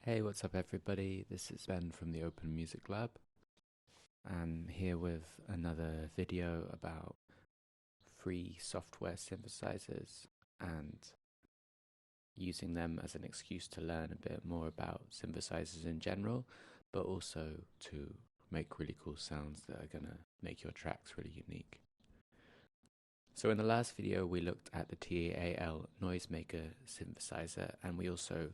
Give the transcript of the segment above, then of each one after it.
Hey, what's up everybody? This is Ben from the Open Music Lab. I'm here with another video about free software synthesizers and using them as an excuse to learn a bit more about synthesizers in general, but also to make really cool sounds that are gonna make your tracks really unique. So in the last video we looked at the TAL Noisemaker synthesizer, and we also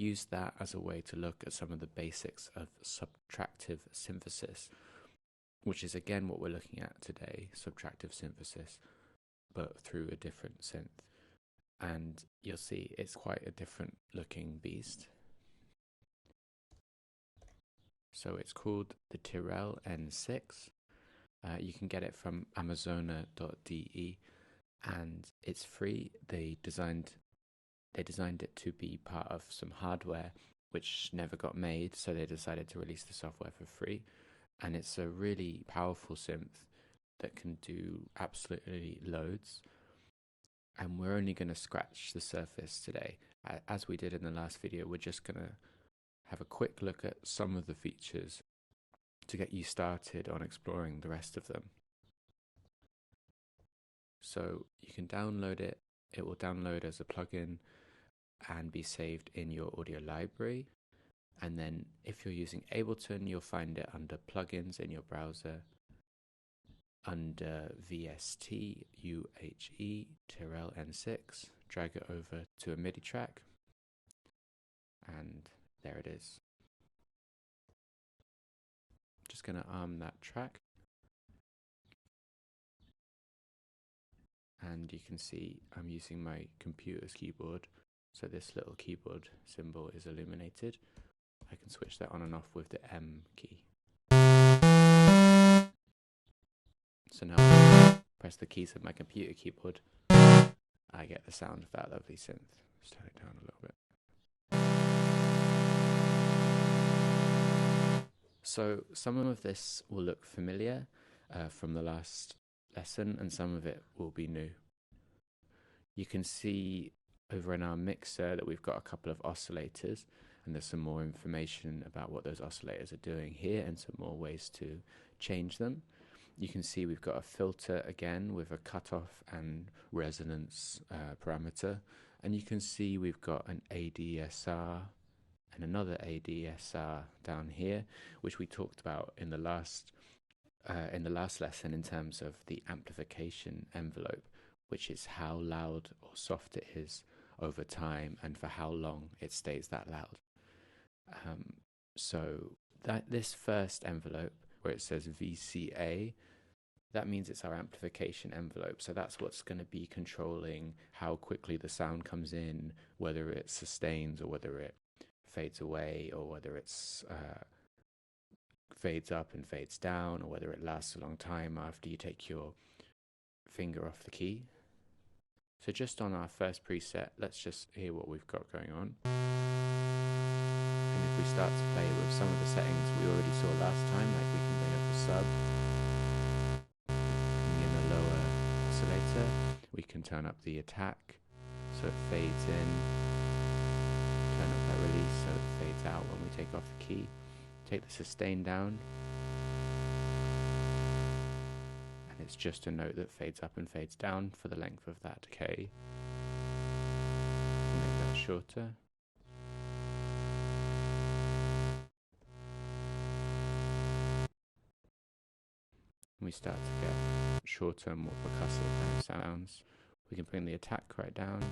use that as a way to look at some of the basics of subtractive synthesis, which is again what we're looking at today, subtractive synthesis, but through a different synth. And you'll see it's quite a different looking beast. So it's called the TAL N6. You can get it from amazona.de and it's free. They designed it to be part of some hardware which never got made, so they decided to release the software for free. And it's a really powerful synth that can do absolutely loads. And we're only going to scratch the surface today. As we did in the last video, we're just going to have a quick look at some of the features to get you started on exploring the rest of them. So you can download it. It will download as a plugin and be saved in your audio library. And then if you're using Ableton, you'll find it under plugins in your browser under VST UHE TAL N6. Drag it over to a MIDI track and there it is. Just going to arm that track, and you can see I'm using my computer's keyboard, so this little keyboard symbol is illuminated. I can switch that on and off with the M key. So now I press the keys of my computer keyboard, I get the sound of that lovely synth. Let's turn it down a little bit. So some of this will look familiar from the last lesson, and some of it will be new. You can see over in our mixer that we've got a couple of oscillators, and there's some more information about what those oscillators are doing here and some more ways to change them. You can see we've got a filter again with a cutoff and resonance parameter, and you can see we've got an ADSR and another ADSR down here, which we talked about in the last lesson in terms of the amplification envelope, which is how loud or soft it is over time and for how long it stays that loud. So that this first envelope where it says VCA, that means it's our amplification envelope. So that's what's going to be controlling how quickly the sound comes in, whether it sustains or whether it fades away, or whether it's fades up and fades down, or whether it lasts a long time after you take your finger off the key. So just on our first preset, let's just hear what we've got going on. And if we start to play with some of the settings we already saw last time, like we can bring up a sub, bring in a lower oscillator, we can turn up the attack so it fades in, turn up that release so it fades out when we take off the key, take the sustain down, and it's just a note that fades up and fades down for the length of that decay. Make that shorter. And we start to get shorter and more percussive kind of sounds. We can bring the attack right down,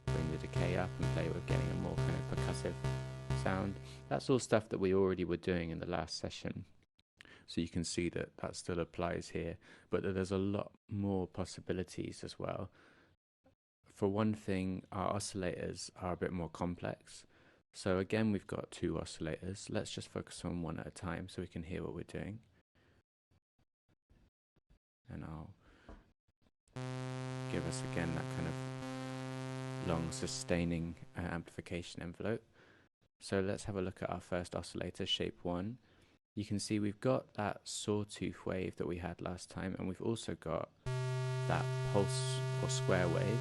bring the decay up and play with getting a more kind of percussive sound. That's all stuff that we already were doing in the last session. So you can see that that still applies here, but that there's a lot more possibilities as well. For one thing, our oscillators are a bit more complex. So again, we've got two oscillators. Let's just focus on one at a time so we can hear what we're doing. And I'll give us again that kind of long sustaining amplification envelope. So let's have a look at our first oscillator, shape 1. You can see we've got that sawtooth wave that we had last time, and we've also got that pulse or square wave.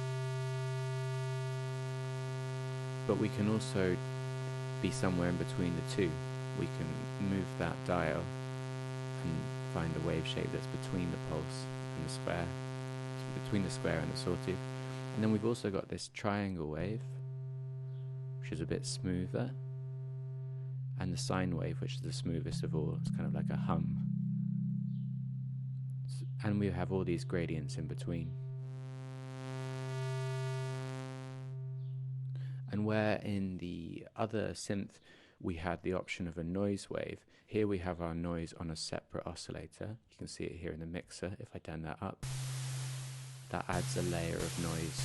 but we can also be somewhere in between the two. We can move that dial and find the wave shape that's between the pulse and the square, between the square and the sawtooth. And then we've also got this triangle wave, which is a bit smoother, and the sine wave, which is the smoothest of all. It's kind of like a hum. And we have all these gradients in between. And where in the other synth we had the option of a noise wave, here we have our noise on a separate oscillator. You can see it here in the mixer. If I turn that up, that adds a layer of noise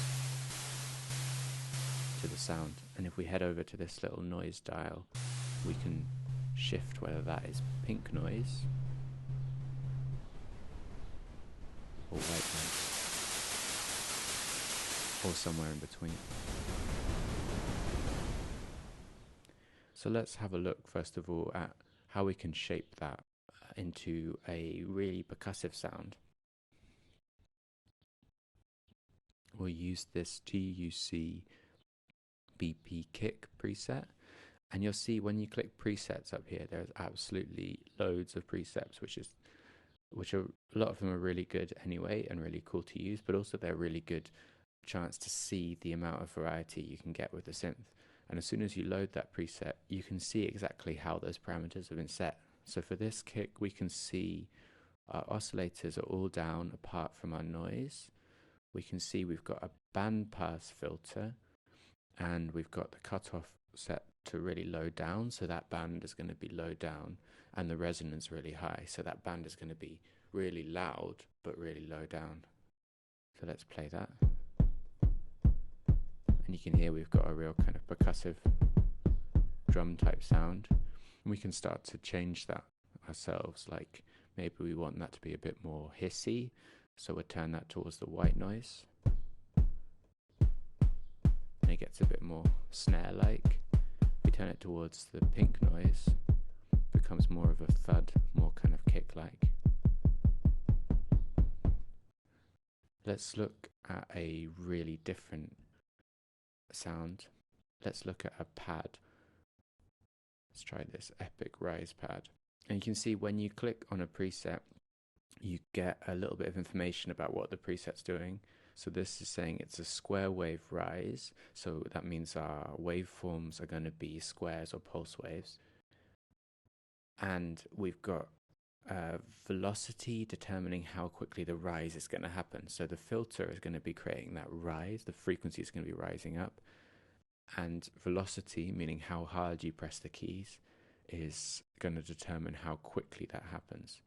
to the sound. And if we head over to this little noise dial, we can shift whether that is pink noise or white noise, or somewhere in between. So let's have a look first of all at how we can shape that into a really percussive sound. We'll use this TUC BP kick preset, and you'll see when you click presets up here, there's absolutely loads of presets, which are a lot of them are really good anyway and really cool to use, but also they're really good chance to see the amount of variety you can get with the synth. And as soon as you load that preset, you can see exactly how those parameters have been set. So for this kick, we can see our oscillators are all down apart from our noise. We can see we've got a bandpass filter, and we've got the cutoff set to really low down, so that band is going to be low down, and the resonance really high, so that band is going to be really loud but really low down. So let's play that. And you can hear we've got a real kind of percussive drum type sound. And we can start to change that ourselves, like maybe we want that to be a bit more hissy, so we'll turn that towards the white noise. And it gets a bit more snare-like. We turn it towards the pink noise, it becomes more of a thud, more kind of kick-like. Let's look at a really different sound. Let's look at a pad. Let's try this Epic Rise pad. And you can see when you click on a preset, you get a little bit of information about what the preset's doing. So this is saying it's a square wave rise, so that means our waveforms are going to be squares or pulse waves. And we've got velocity determining how quickly the rise is going to happen. So the filter is going to be creating that rise, the frequency is going to be rising up, and velocity, meaning how hard you press the keys, is going to determine how quickly that happens.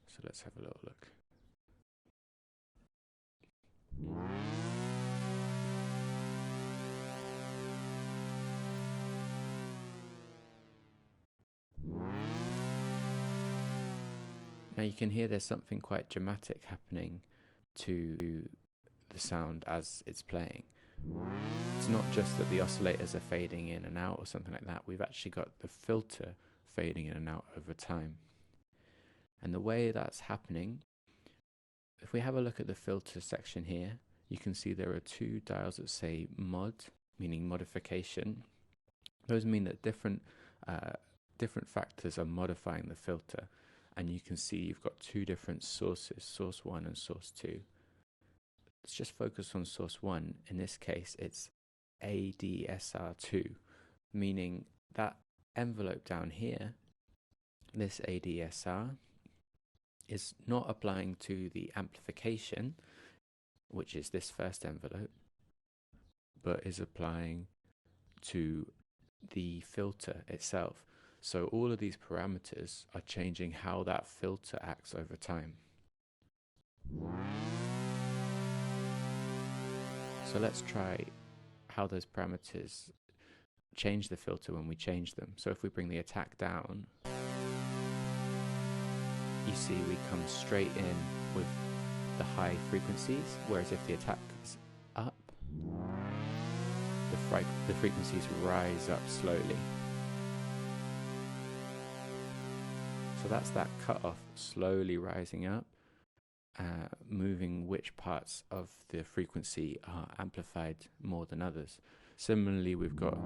So let's have a little look. Now you can hear there's something quite dramatic happening to the sound as it's playing. It's not just that the oscillators are fading in and out or something like that. We've actually got the filter fading in and out over time. And the way that's happening, if we have a look at the filter section here, you can see there are two dials that say mod, meaning modification. Those mean that different factors are modifying the filter. And you can see you've got two different sources, source 1 and source 2. Let's just focus on source 1. In this case, it's ADSR2, meaning that envelope down here, this ADSR, is not applying to the amplification, which is this first envelope, but is applying to the filter itself. So all of these parameters are changing how that filter acts over time. So let's try how those parameters change the filter when we change them. So if we bring the attack down, you see we come straight in with the high frequencies, whereas if the attack is up, the frequencies rise up slowly. So that's that cutoff slowly rising up, moving which parts of the frequency are amplified more than others. Similarly, we've got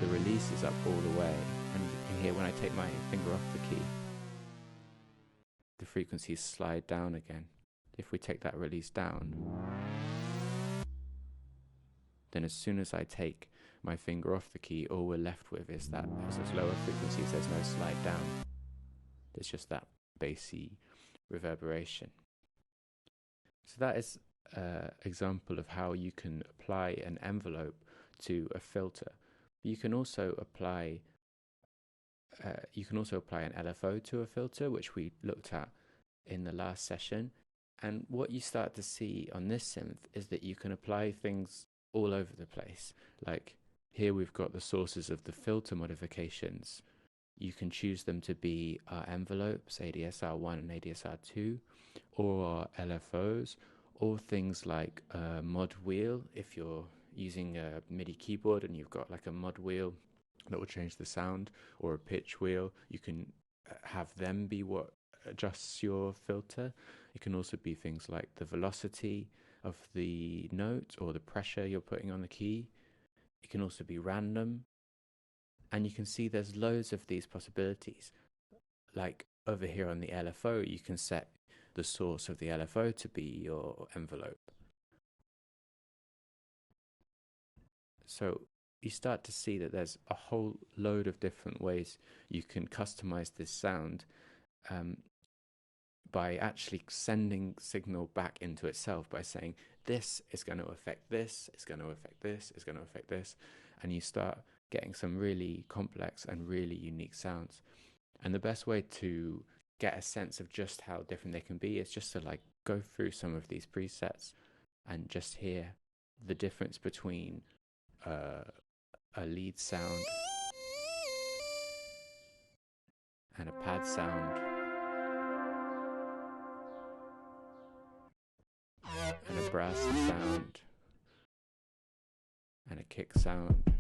the release is up all the way, and you can hear when I take my finger off the key, the frequencies slide down again. If we take that release down, then as soon as I take my finger off the key, all we're left with is that as those lower frequencies, there's no slide down. There's just that bassy reverberation. So that is an example of how you can apply an envelope to a filter. You can also apply an LFO to a filter, which we looked at in the last session. And what you start to see on this synth is that you can apply things all over the place. Like here we've got the sources of the filter modifications. You can choose them to be our envelopes, ADSR1 and ADSR2, or our LFOs, or things like a mod wheel. If you're using a MIDI keyboard and you've got like a mod wheel that will change the sound, or a pitch wheel, you can have them be what adjusts your filter. It can also be things like the velocity of the note or the pressure you're putting on the key. It can also be random. And you can see there's loads of these possibilities. Like over here on the LFO, you can set the source of the LFO to be your envelope. So you start to see that there's a whole load of different ways you can customize this sound by actually sending signal back into itself by saying, this is going to affect this, it's going to affect this, it's going to affect this. And you start getting some really complex and really unique sounds. And the best way to get a sense of just how different they can be is just to like go through some of these presets and just hear the difference between a lead sound and a pad sound and a brass sound and a kick sound,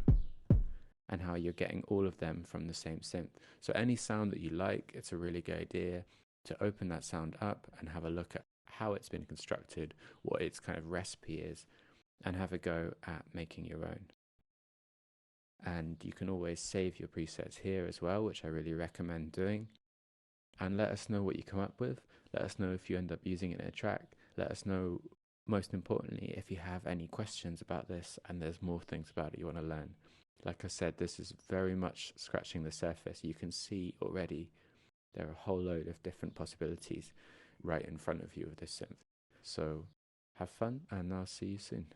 and how you're getting all of them from the same synth. So any sound that you like, it's a really good idea to open that sound up and have a look at how it's been constructed, what its kind of recipe is, and have a go at making your own. And you can always save your presets here as well, which I really recommend doing. And let us know what you come up with. Let us know if you end up using it in a track. Let us know, most importantly, if you have any questions about this and there's more things about it you want to learn. Like I said, this is very much scratching the surface. You can see already there are a whole load of different possibilities right in front of you with this synth. So have fun, and I'll see you soon.